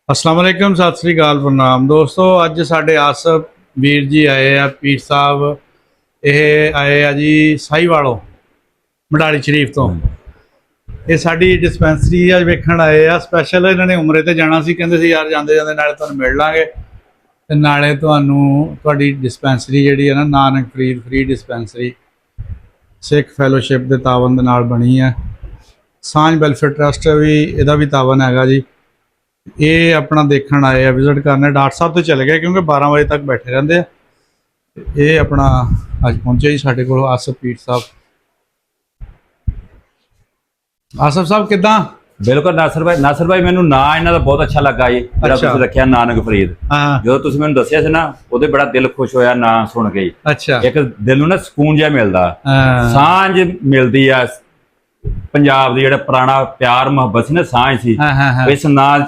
अस्सलाम वालेकुम, सत श्री अकाल, प्रणाम दोस्तों। अज साढ़े आसफ वीर जी आए आ, पीर साहब ये आए आ जी साहिवालों मडाली शरीफ तो। ये साडी डिस्पेंसरी अज वेखण आए आ स्पैशल। इन्होंने उमरे ते जाना सी, कहंदे सी यार जांदे जांदे नाले तुहानूं मिल लांगे ते नाले तुहानूं तुहाडी डिस्पेंसरी जिहड़ी है ना Nanak Farid free dispensary Sikh fellowship के तावन दे नाल बनी है। सांझ वेलफेयर ट्रस्ट भी इहदा भी तावन हैगा जी। ये अपना देखण आए आ, विजिट करने। डॉक्टर साहब तो चले गए क्योंकि 12 बजे तक बैठे रहंदे आ। ये अपना अज पहुंचे जी साडे कोल आसफ पीर साहब। आसफ साहब किदां? बिल्कुल नासिर भाई मैनू ना इन्हां दा बहुत अच्छा लगा जी, जेहड़ा अच्छा। तुसीं रखिया नानक फरीद। हाँ जो तुसीं मैनू दस्सिया सी ना, ਉਹਦੇ बड़ा दिल खुश होया ना सुन के। अच्छा। एक दिल नूं ना ਸਕੂਨ ਜਿਹਾ ਮਿਲਦਾ, हाँ ਸਾਂਝ ਮਿਲਦੀ ਆ। ਪੰਜਾਬ ਦੀ ਜਿਹੜਾ ਪੁਰਾਣਾ ਪਿਆਰ ਮੁਹੱਬਤ ਸੀ ਨਾ, ਸਾਂਝ ਸੀ। हाँ हाँ हाँ ਇਸ ਨਾਲ